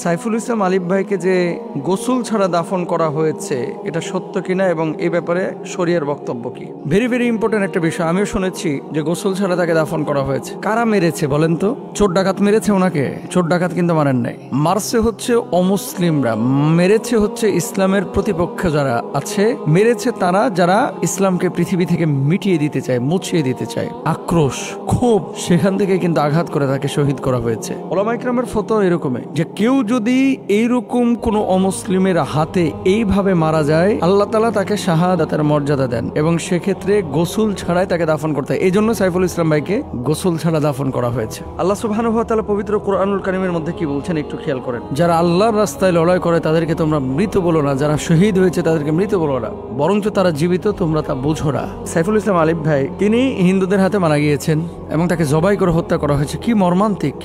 সাইফুল ইসলাম আলিফ ভাইকে যে গোসল ছাড়া দাফন করা হয়েছে এটা সত্য কিনা এবং এই ব্যাপারে শরিয়ার বক্তব্য কি? ভেরি ভেরি ইম্পর্টেন্ট একটা বিষয়। আমিও শুনেছি যে গোসল ছাড়া তাকে দাফন করা হয়েছে। কারা মেরেছে বলেন তো? চোর ডাকাত মেরেছে ওনাকে? চোর ডাকাত কিন্তু মারেন নাই। মারছে হচ্ছে অমুসলিমরা, মেরেছে হচ্ছে ইসলামের প্রতিপক্ষ যারা আছে, মেরেছে তারা যারা ইসলামকে পৃথিবী থেকে মিটিয়ে দিতে চায়, মুছিয়ে দিতে চায়। আক্রোশ, ক্ষোভ, সেখান থেকে কিন্তু আঘাত করে তাকে শহীদ করা হয়েছে। ওলামা ইকরামের ফতোয়া এরকমই যে কেউ যদি এইরকম কোন অমুসলিমের হাতে এইভাবে মারা যায়, আল্লাহ তাআলা তাকে শাহাদাতের মর্যাদা দেন এবং সেক্ষেত্রে গোসল ছাড়াই তাকে দাফন করতে হয়। এই জন্য সাইফুল ইসলাম ভাইকে গোসল ছাড়া দাফন করা হয়েছে। আল্লাহ সুবহানাহু ওয়া তাআলা পবিত্র কোরআনুল কারীমের মধ্যে কি বলছেন একটু খেয়াল করেন। যারা আল্লাহর রাস্তায় লড়াই করে তাদেরকে তোমরা মৃত বলো না, যারা শহীদ হয়েছে তাদেরকে মৃত বলো না, বরঞ্চ তারা জীবিত, তোমরা তা বুঝো না। সাইফুল ইসলাম আলিফ ভাই তিনি হিন্দুদের হাতে মারা গিয়েছেন এবং তাকে জবাই করে হত্যা করা হয়েছে। কি মর্মান্তিক,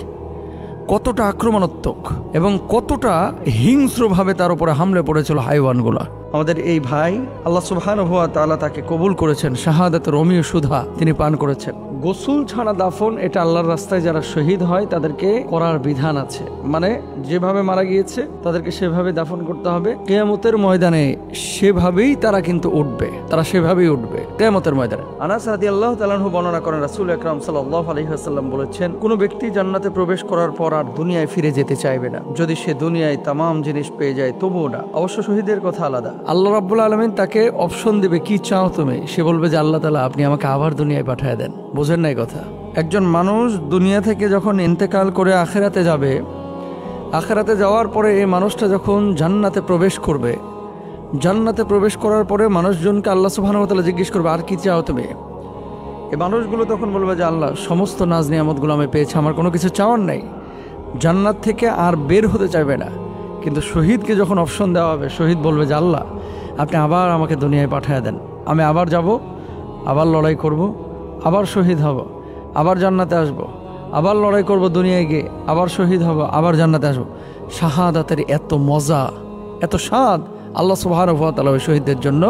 কতটা আক্রমণাত্মক এবং কতটা হিংস্রভাবে তার উপরে হামলে পড়েছিল হাইওয়ানগুলা। আমাদের এই ভাই আল্লাহ সুবহানাহু ওয়া তাআলা তাকে কবুল করেছেন, শাহাদাতের রমিয় সুধা তিনি পান করেছেন। গোসল ছাড়া দাফন এটা আল্লাহর রাস্তায় যারা শহীদ হয় তাদেরকে করার বিধান আছে, মানে যেভাবে মারা গিয়েছে তাদেরকে সেভাবে দাফন করতে হবে। কিয়ামতের ময়দানে সেভাবেই তারা কিন্তু উঠবে, তারা সেভাবেই উঠবে কিয়ামতের ময়দানে। আনাস রাদিয়াল্লাহু তাআলা আনহু বর্ণনা করেন রাসূল আকরাম সাল্লাল্লাহু আলাইহি ওয়াসাল্লাম বলেছেন, কোন ব্যক্তি জান্নাতে প্রবেশ করার পর আর দুনিয়ায় ফিরে যেতে চাইবে না, যদি সে দুনিয়ায় তামাম জিনিস পেয়ে যায় তবুও না। অবশ্য শহীদের কথা আলাদা। আল্লাহ রাব্বুল আলামিন তাকে অপশন দিবে, কি চাও তুমি? সে বলবে যে আল্লাহ তাআলা আপনি আমাকে আবার দুনিয়ায় পাঠিয়ে দেন। বোঝেন নাই কথা? একজন মানুষ দুনিয়া থেকে যখন ইন্তেকাল করে আখিরাতে যাবে, আখিরাতে যাওয়ার পরে এই মানুষটা যখন জান্নাতে প্রবেশ করবে, জান্নাতে প্রবেশ করার পরে মানুষজনকে আল্লাহ সুবহানাহু ওয়া তাআলা জিজ্ঞেস করবে আর কি চাও তুমি? এই মানুষগুলো তখন বলবে যে আল্লাহ সমস্ত নাজ নিয়ামতগুলো আমি পেয়েছি, আমার কোনো কিছু চাওয়ার নাই। জান্নাত থেকে আর বের হতে চাইবে না। কিন্তু শহীদকে যখন অপশন দেওয়া হবে, শহীদ বলবে যে আল্লাহ আপনি আবার আমাকে দুনিয়ায় পাঠিয়ে দেন, আমি আবার যাব, আবার লড়াই করব, আবার শহীদ হব, আবার জান্নাতে আসব, আবার লড়াই করব দুনিয়ায় গিয়ে, আবার শহীদ হব, আবার জান্নাতে আসব। শাহাদাতের এত মজা, এত স্বাদ আল্লাহ সুবহানাহু ওয়া তাআলা শহীদদের জন্য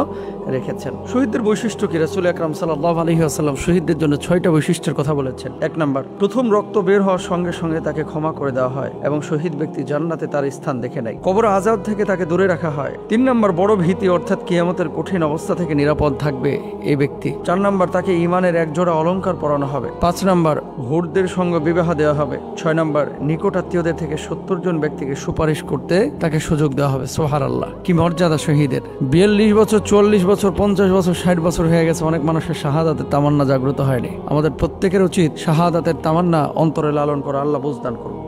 রেখেছেন। শহীদদের বৈশিষ্ট্য কি? রাসূল আকরাম সাল্লাল্লাহু আলাইহি ওয়াসাল্লাম শহীদদের জন্য 6টা বৈশিষ্ট্যের কথা বলেছেন। 1 নাম্বার, প্রথম রক্ত বের হওয়ার সঙ্গে সঙ্গে তাকে ক্ষমা করে দেওয়া হয় এবং শহীদ ব্যক্তি জান্নাতে তার স্থান দেখে নেয়। কবর আযাব থেকে তাকে দূরে রাখা হয়। 3 নাম্বার, বড় ভীতি অর্থাৎ কিয়ামতের কঠিন অবস্থা থেকে নিরাপদ থাকবে এই ব্যক্তি। 4 নাম্বার, তাকে ঈমানের এক জোড়া অলংকার পরানো হবে। 5 নাম্বার, হুরদের সঙ্গে বিবাহ দেওয়া হবে। 6 নাম্বার, নিকট আত্মীয়দের থেকে 70 জন ব্যক্তিকে সুপারিশ করতে তাকে সুযোগ দেওয়া হবে। সুবহানাল্লাহ, কি মর্যাদা শহীদের! 42 বছর, 44 বছর, 50 বছর, 60 বছর হয়ে গেছে, অনেক মানুষের শাহাদাতের তামান্না জাগ্রত হয়নি। আমাদের প্রত্যেকের উচিত শাহাদাতের তামান্না অন্তরে লালন করা। আল্লাহ বুঝদান করুন।